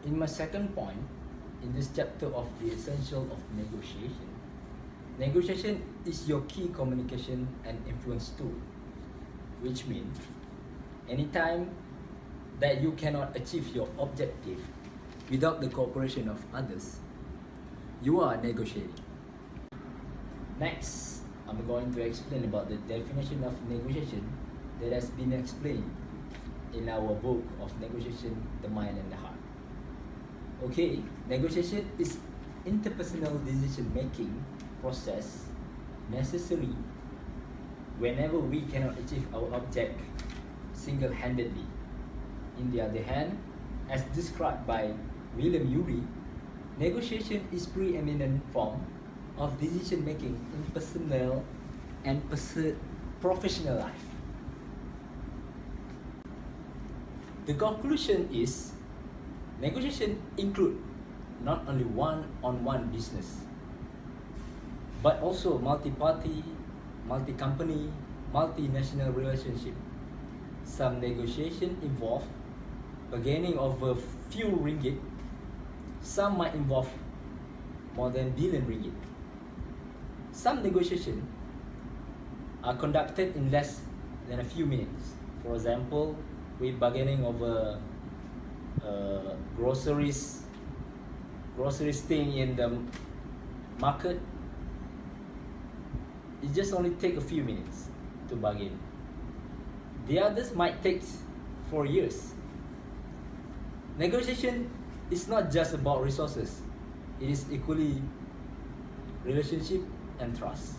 In my second point, in this chapter of the essential of negotiation, negotiation is your key communication and influence tool, which means anytime that you cannot achieve your objective without the cooperation of others, you are negotiating. Next, I'm going to explain about the definition of negotiation that has been explained in our book of Negotiation, the Mind and the Heart. Okay, negotiation is interpersonal decision-making process necessary whenever we cannot achieve our object single-handedly. In the other hand, as described by William Ury, negotiation is preeminent form of decision-making in personal and professional life. The conclusion is negotiation include not only one-on-one business, but also multi-party, multi-company, multinational relationship. Some negotiation involve bargaining over few ringgit. Some might involve more than billion ringgit. Some negotiation are conducted in less than a few minutes. For example, we bargaining over groceries thing in the market. It just only take a few minutes to bargain. The others might take 4 years. Negotiation is not just about resources. It is equally relationship and trust.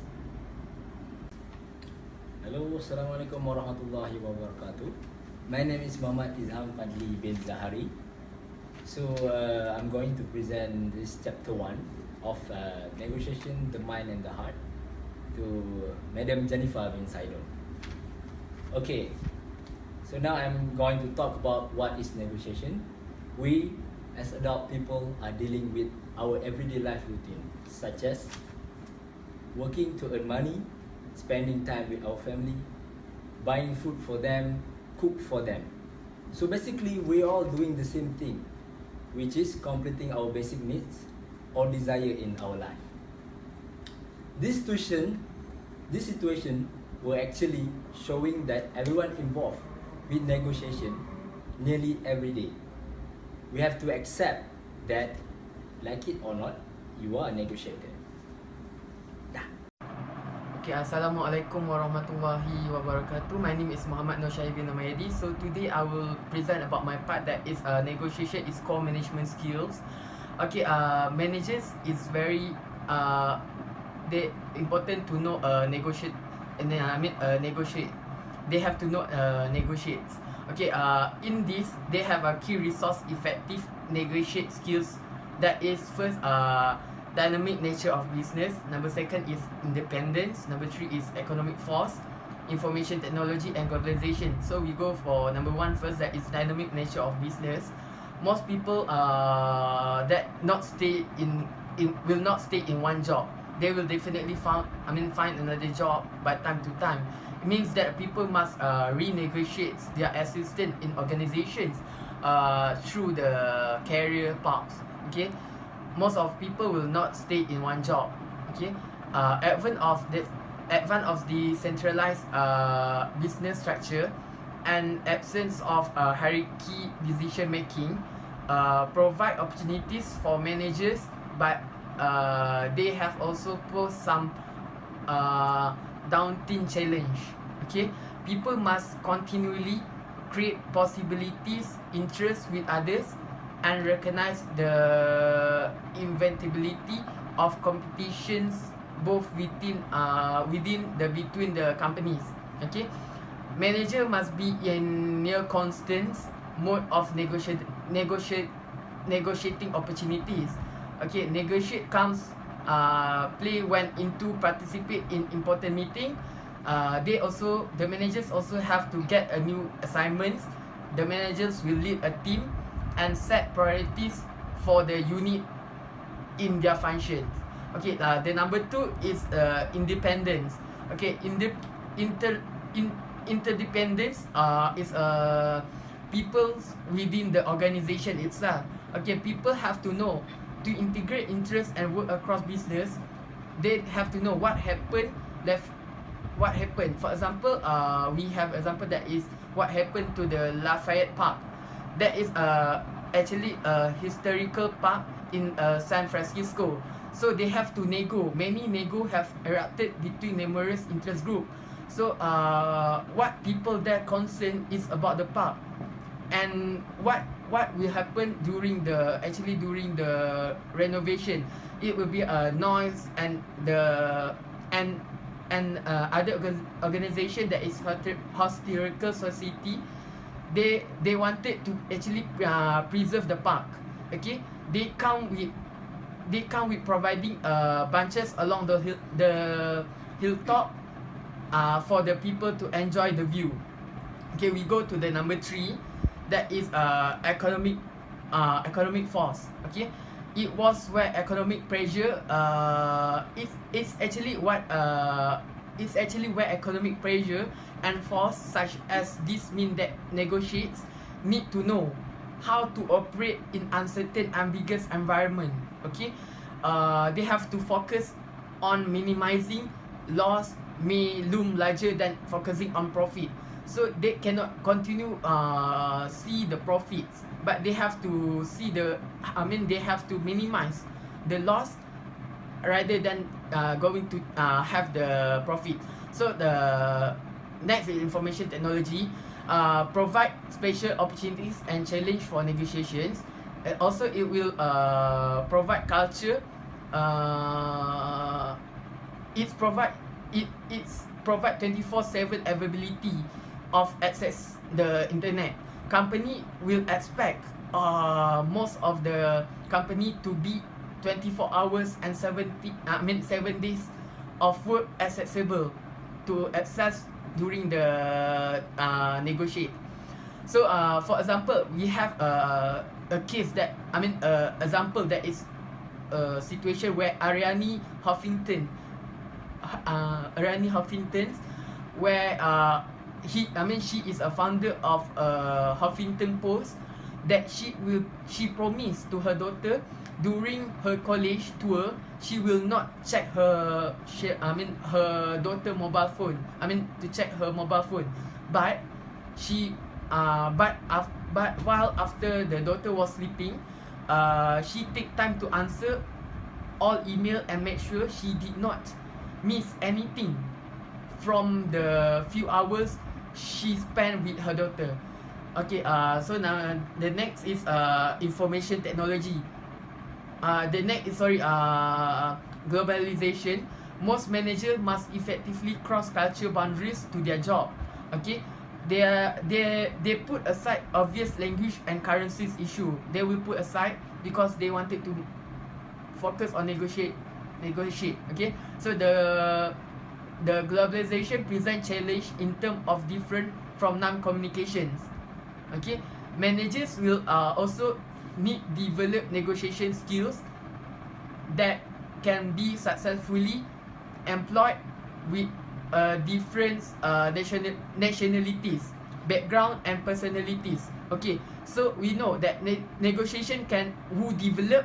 Hello, Assalamualaikum warahmatullahi wabarakatuh. My name is Muhammad IBM553 bin Zahari. So I'm going to present this chapter 1 of Negotiation, the Mind and the Heart to Madam Jennifer bin Saidon. Okay, so now I'm going to talk about what is negotiation. We as adult people are dealing with our everyday life routine, such as working to earn money, spending time with our family, buying food for them, cook for them. So basically, we're all doing the same thing, which is completing our basic needs or desire in our life. This situation were actually showing that everyone involved with negotiation nearly every day. We have to accept that, like it or not, you are a negotiator. Okay, Assalamualaikum warahmatullahi wabarakatuh. My name is Muhammad bin Namayedi. So today I will present about my part that is negotiation is core management skills. Okay, managers is very they important to know negotiate, and then negotiate. They have to know negotiate. Okay, in this they have a key resource effective negotiate skills. That is first dynamic nature of business. Number second is independence. Number 3 is economic force, information technology and globalization. So we go for number 1 first, that is dynamic nature of business. Most people that will not stay in one job. They will definitely find another job by time to time. It means that people must renegotiate their assistance in organizations through the career paths. Okay, most of people will not stay in one job. Okay, advent of the centralized business structure and absence of hierarchy decision making provide opportunities for managers, but they have also posed some daunting challenge. Okay, people must continually create possibilities, interest with others, and recognize the inventability of competitions both between the companies. Okay, manager must be in near constant mode of negotiating opportunities. Okay, negotiate comes play when into participate in important meeting. The managers also have to get a new assignments. The managers will lead a team and set priorities for the unit in their functions. Okay, the number 2 is independence. Okay, interdependence is people within the organization itself. Okay, people have to know to integrate interest and work across business. They have to know what happened, what happened. For example, we have example that is what happened to the Lafayette Park. That is actually a historical park in San Francisco. So they have to nego. Many nego have erupted between numerous interest group. So what people there concerned is about the park, and what will happen during the renovation. It will be a noise, and other organization that is historical society. They wanted to actually preserve the park. Okay, they come with providing bunches along the hilltop for the people to enjoy the view. Okay, we go to the number 3. That is economic force. Okay, it was where economic pressure it's actually where economic pressure and force such as this mean that negotiates need to know how to operate in uncertain, ambiguous environment. Okay, they have to focus on minimizing loss may loom larger than focusing on profit. So they cannot continue see the profits, but they have to see they have to minimize the loss rather than going to have the profit. So the next is information technology. Provide special opportunities and challenge for negotiations. Also, it will provide culture. It's provide 24/7 availability of access the internet. Company will expect most of the company to be 24 hours and 7 days of work accessible to access during the negotiate. So for example, we have a case that example that is a situation where Ariane Huffington, where she is a founder of Huffington Post, that she promised to her daughter during her college tour she will not check her daughter mobile phone. To check her mobile phone, but while after the daughter was sleeping, she take time to answer all email and make sure she did not miss anything from the few hours she spent with her daughter. Okay, so now the next is information technology. The next is globalization. Most managers must effectively cross cultural boundaries to their job. Okay, they put aside obvious language and currencies issue. They will put aside because they wanted to focus on negotiate. Okay, so the globalization present challenge in terms of different from non-communications. Okay, managers will also need develop negotiation skills that can be successfully employed with different nationalities, background and personalities. Okay, so we know that negotiation can develop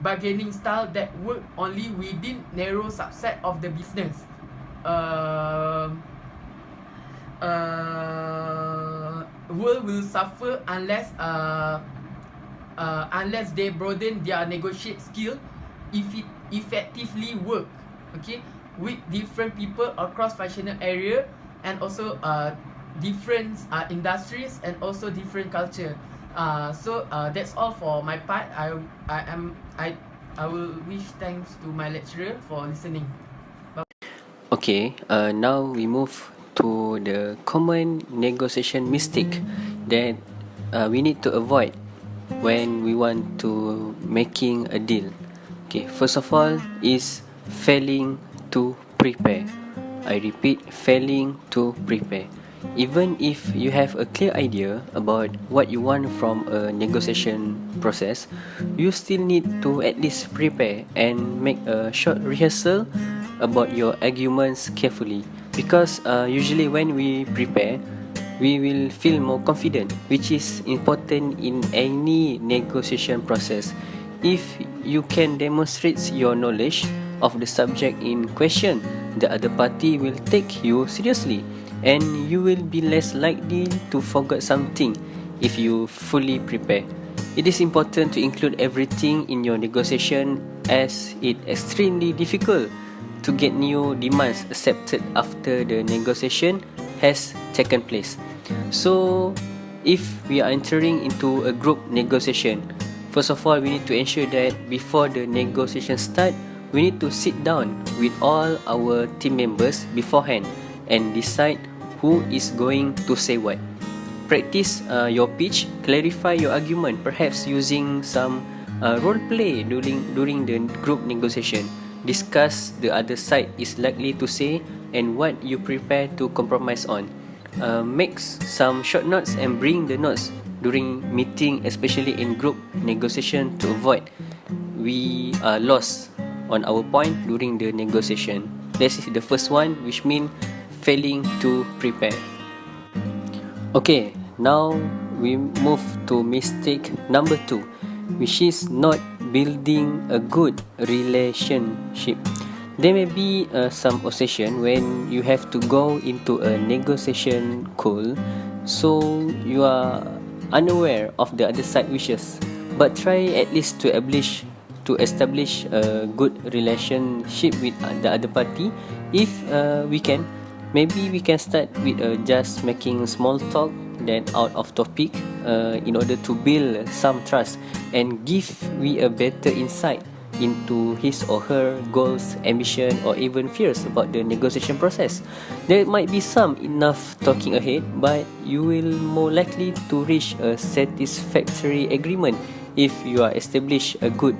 bargaining style that work only within narrow subset of the business. World will suffer unless they broaden their negotiate skill if it effectively work, okay, with different people across functional area and also different industries and also different culture. So that's all for my part. I will wish thanks to my lecturer for listening. Okay, now we move to the common negotiation mistake that we need to avoid when we want to making a deal. Okay, first of all is failing to prepare. I repeat, failing to prepare. Even if you have a clear idea about what you want from a negotiation process, you still need to at least prepare and make a short rehearsal about your arguments carefully. Because usually when we prepare, we will feel more confident, which is important in any negotiation process. If you can demonstrate your knowledge of the subject in question, the other party will take you seriously, and you will be less likely to forget something if you fully prepare. It is important to include everything in your negotiation, as it is extremely difficult to get new demands accepted after the negotiation has taken place. So, if we are entering into a group negotiation, first of all, we need to ensure that before the negotiation start, we need to sit down with all our team members beforehand and decide who is going to say what. Practice your pitch, clarify your argument, perhaps using some role play during the group negotiation. Discuss the other side is likely to say and what you prepare to compromise on. Make some short notes and bring the notes during meeting, especially in group negotiation, to avoid we are lost on our point during the negotiation. This is the first one, which means failing to prepare. Okay, now we move to mistake number 2, which is not building a good relationship. There may be some occasion when you have to go into a negotiation call, so you are unaware of the other side wishes, but try at least to establish a good relationship with the other party. If we can, maybe we can start with just making small talk, then out of topic, in order to build some trust and give we a better insight into his or her goals, ambition, or even fears about the negotiation process. There might be some enough talking ahead, but you will more likely to reach a satisfactory agreement if you are establish a good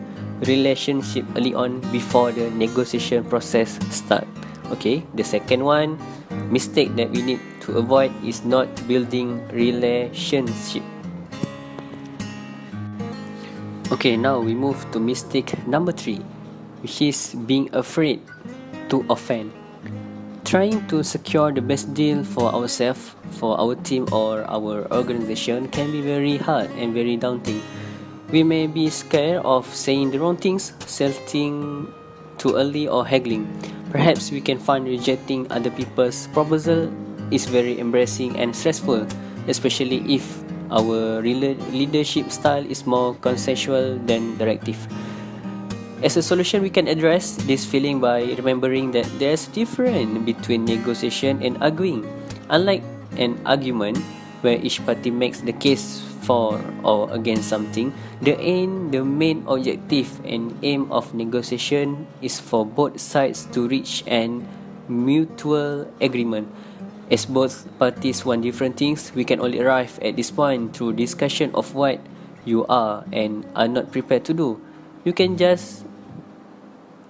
relationship early on before the negotiation process start. Okay, the second one, mistake that we need to avoid is not building relationship. Okay, now we move to mistake number 3, which is being afraid to offend. Trying to secure the best deal for ourselves, for our team, or our organization can be very hard and very daunting. We may be scared of saying the wrong things, selling too early, or haggling. Perhaps we can find rejecting other people's proposal is very embarrassing and stressful, especially if our leadership style is more consensual than directive. As a solution, we can address this feeling by remembering that there's a difference between negotiation and arguing. Unlike an argument where each party makes the case for or against something, the main objective and aim of negotiation is for both sides to reach an mutual agreement. As both parties want different things, we can only arrive at this point through discussion of what you are and are not prepared to do. You can just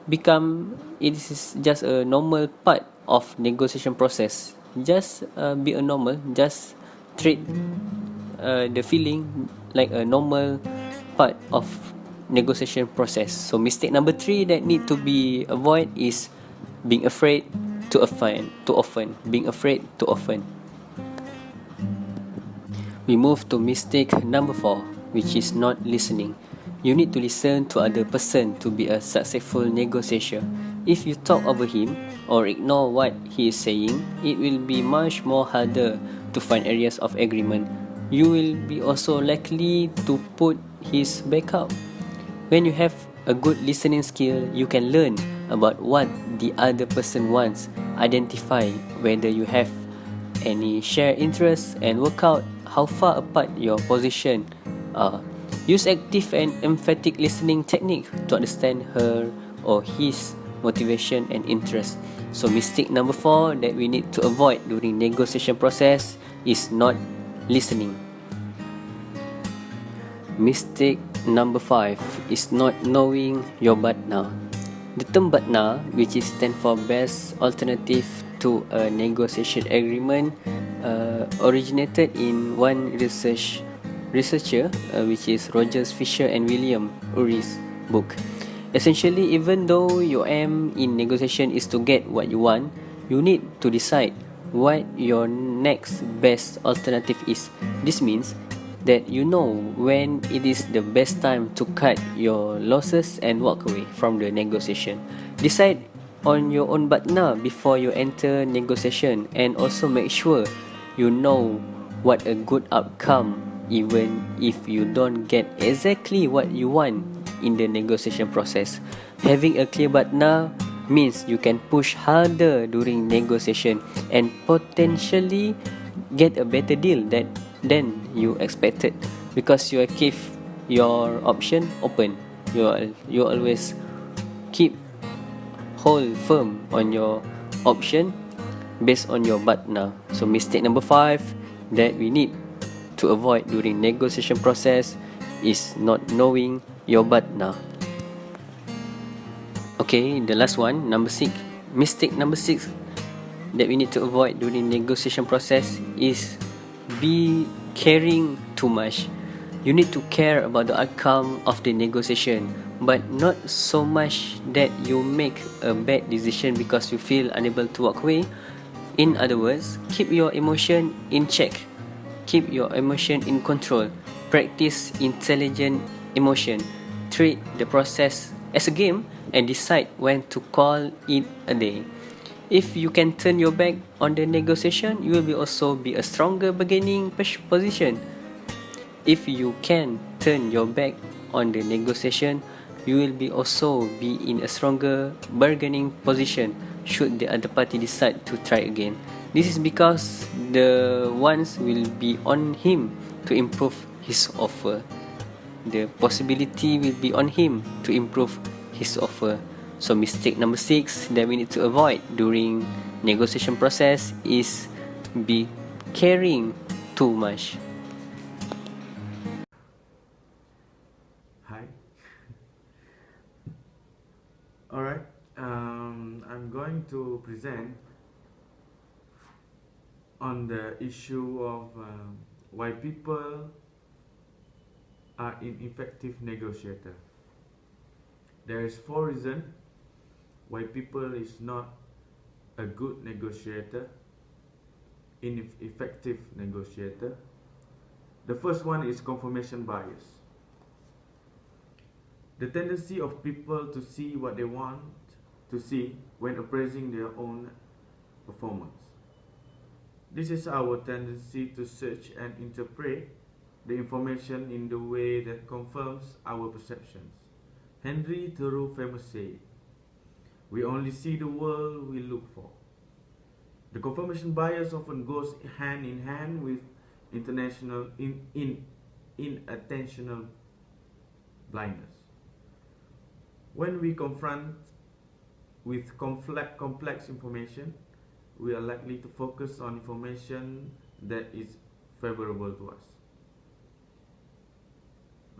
it is just a normal part of negotiation process. Just be a normal, just treat the feeling like a normal part of negotiation process. So mistake number 3 that need to be avoid is being afraid to offend. Being afraid to offend. We move to mistake number 4, which is not listening. You need to listen to other person to be a successful negotiator. If you talk over him or ignore what he is saying, it will be much more harder to find areas of agreement. You will be also likely to put his back up. When you have a good listening skill, you can learn about what the other person wants, identify whether you have any shared interests, and work out how far apart your position are. Use active and emphatic listening technique to understand her or his motivation and interest. So mistake number 4 that we need to avoid during negotiation process is not listening. Mistake number 5 is not knowing your partner. The term partner, which is stand for best alternative to a negotiation agreement, originated in one researcher, which is Rogers, Fisher and William Urey's book. Essentially, even though your aim in negotiation is to get what you want, you need to decide what your next best alternative is. This means that you know when it is the best time to cut your losses and walk away from the negotiation. Decide on your own partner before you enter negotiation, and also make sure you know what a good outcome, even if you don't get exactly what you want in the negotiation process. Having a clear partner means you can push harder during negotiation and potentially get a better deal than you expected, because you keep your option open. You always keep hold firm on your option based on your partner. So mistake number 5 that we need to avoid during negotiation process is not knowing your partner. Okay, the last one, number 6. Mistake number 6 that we need to avoid during negotiation process is be caring too much. You need to care about the outcome of the negotiation, but not so much that you make a bad decision because you feel unable to walk away. In other words, keep your emotion in check. Keep your emotion in control. Practice intelligent emotion. Treat the process as a game and decide when to call it a day. If you can turn your back on the negotiation, you will also be a stronger bargaining position. If you can turn your back on the negotiation, you will also be in a stronger bargaining position should the other party decide to try again. This is because the ones will be on him to improve his offer. The possibility will be on him to improve his offer. So mistake number 6 that we need to avoid during negotiation process is be caring too much. Hi. Alright, I'm going to present on the issue of why people are ineffective negotiator. There is 4 reasons why people is not a good negotiator, ineffective negotiator. The first one is confirmation bias. The tendency of people to see what they want to see when appraising their own performance. This is our tendency to search and interpret the information in the way that confirms our perceptions. Henry Thoreau famously said, "We only see the world we look for." The confirmation bias often goes hand in hand with inattentional blindness. When we confront with complex information, we are likely to focus on information that is favorable to us.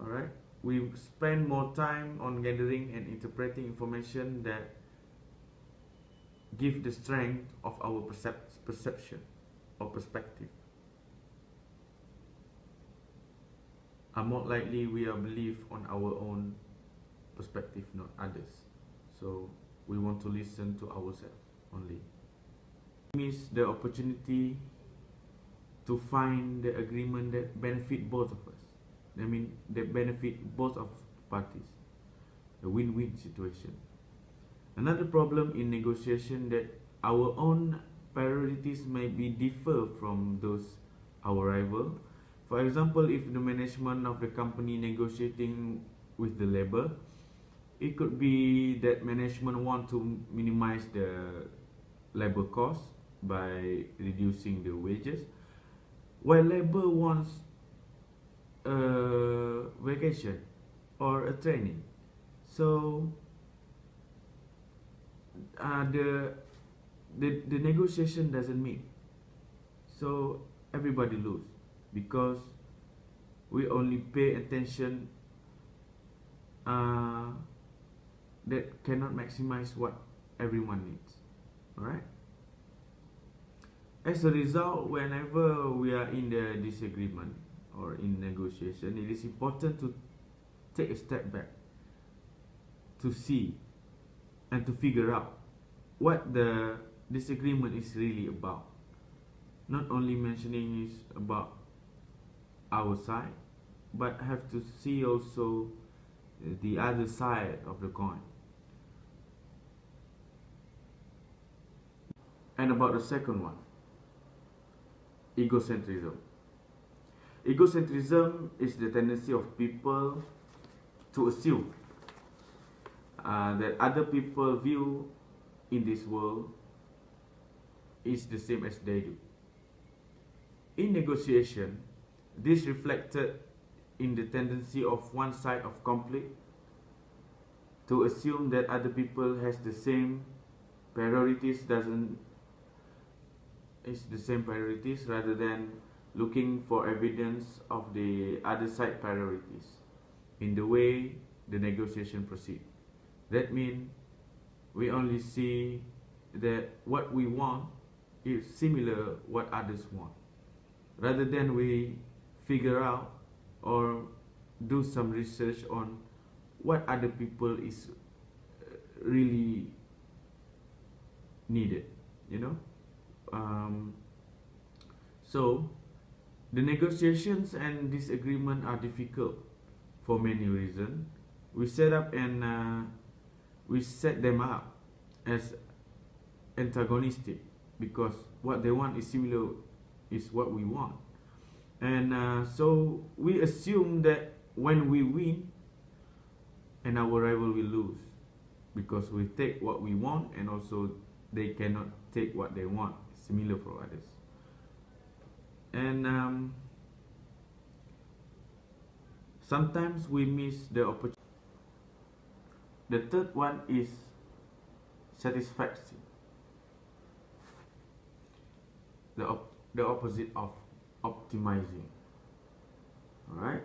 Alright? We spend more time on gathering and interpreting information that give the strength of our perception or perspective. Are more likely we are believe on our own perspective, not others. So we want to listen to ourselves only. Miss the opportunity to find the agreement that benefit both of us. I mean, that benefit both of parties. A win-win situation. Another problem in negotiation that our own priorities may be differ from those our rival. For example, if the management of the company negotiating with the labor, it could be that management want to minimize the labor cost by reducing the wages, while labor wants a vacation or a training. So the negotiation doesn't meet. So everybody lose because we only pay attention that cannot maximize what everyone needs. Alright? As a result, whenever we are in the disagreement or in negotiation, it is important to take a step back to see and to figure out what the disagreement is really about. not only mentioning is about our side, but have to see also the other side of the coin. And about the second one, egocentrism. Egocentrism is the tendency of people to assume that other people view in this world is the same as they do. In negotiation, this reflected in the tendency of one side of conflict to assume that other people has the same priorities rather than looking for evidence of the other side priorities in the way the negotiation proceed. That means we only see that what we want is similar what others want, rather than we figure out or do some research on what other people is really needed, you know. So the negotiations and disagreement are difficult for many reasons. We set them up as antagonistic because what they want is similar is what we want, and so we assume that when we win and our rival will lose because we take what we want and also they cannot take what they want, similar for others. And sometimes we miss the opportunity. The third one is satisfaction, the opposite of optimizing. Alright,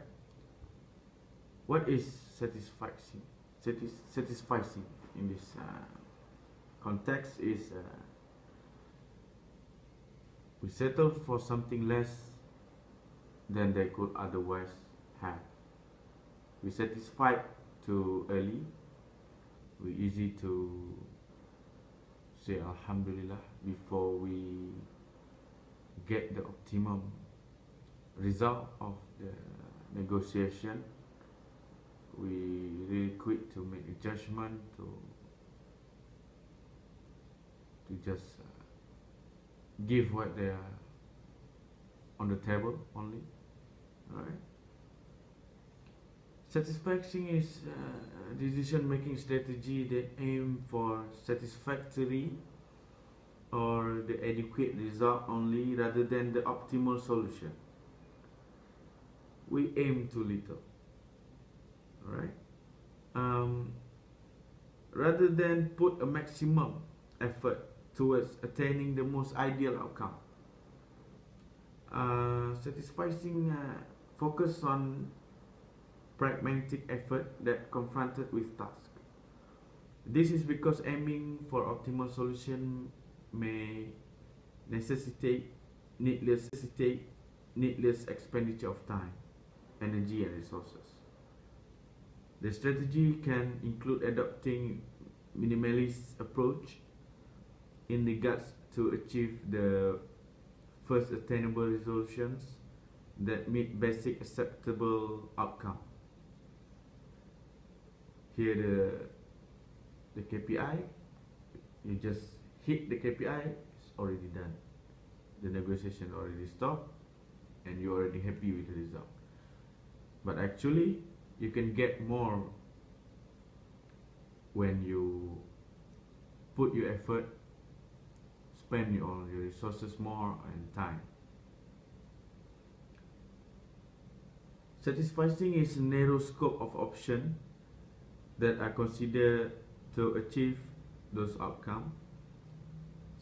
what is satisfaction? Satisficing in this context is we settle for something less than they could otherwise have. We satisfied too early. We easy to say Alhamdulillah before we get the optimum result of the negotiation. We really quick to make a judgment to just give what they are on the table only. Alright. Satisfaction is a decision-making strategy that aim for satisfactory or the adequate result only rather than the optimal solution. We aim too little. Alright. Rather than put a maximum effort towards attaining the most ideal outcome. Satisfying focus on pragmatic effort that confronted with task. This is because aiming for optimal solution may necessitate needless expenditure of time, energy and resources. The strategy can include adopting minimalist approach in regards to achieve the first attainable resolutions that meet basic acceptable outcome. Here the KPI, you just hit the KPI, it's already done. The negotiation already stopped and you're already happy with the result. But actually you can get more when you put your effort, spend your resources more and time. Satisfying is a narrow scope of options that are considered to achieve those outcomes,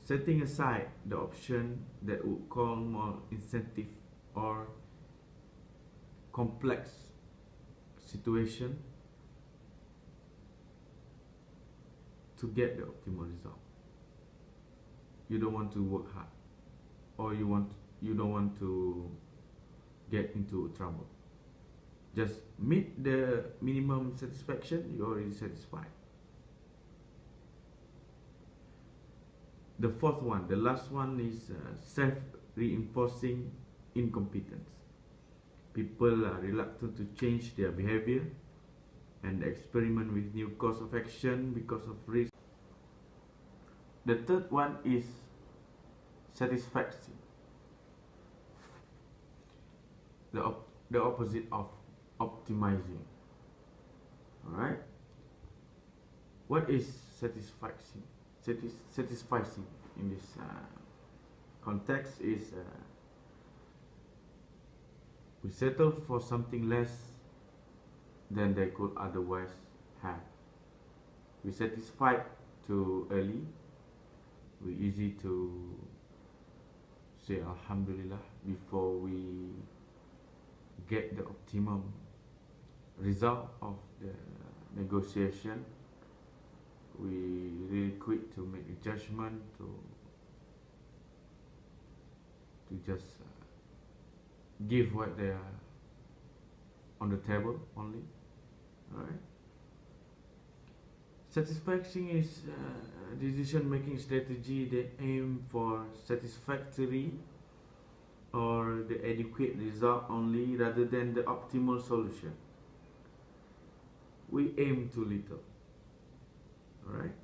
setting aside the option that would call more incentive or complex situation to get the optimal result. You don't want to work hard, or you don't want to get into trouble. Just meet the minimum satisfaction, you're already satisfied. The fourth one, the last one, is reinforcing incompetence. People are reluctant to change their behavior and experiment with new course of action because of risk. The third one is satisfaction. The opposite of optimizing. Alright? What is satisfaction? Satisficing in this context is we settle for something less than they could otherwise have. We satisfied too early. We easy to say Alhamdulillah before we get the optimum result of the negotiation. We really quick to make a judgment, to just give what they are on the table only. Alright. Satisfaction is a decision-making strategy that aim for satisfactory or the adequate result only rather than the optimal solution. We aim too little. Alright.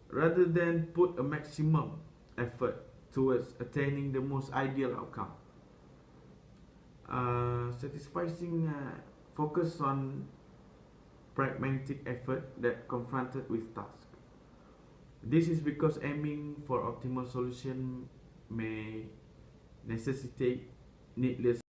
Rather than put a maximum effort towards attaining the most ideal outcome. Satisfying focus on pragmatic effort that confronted with task. This is because aiming for optimal solution may necessitate needless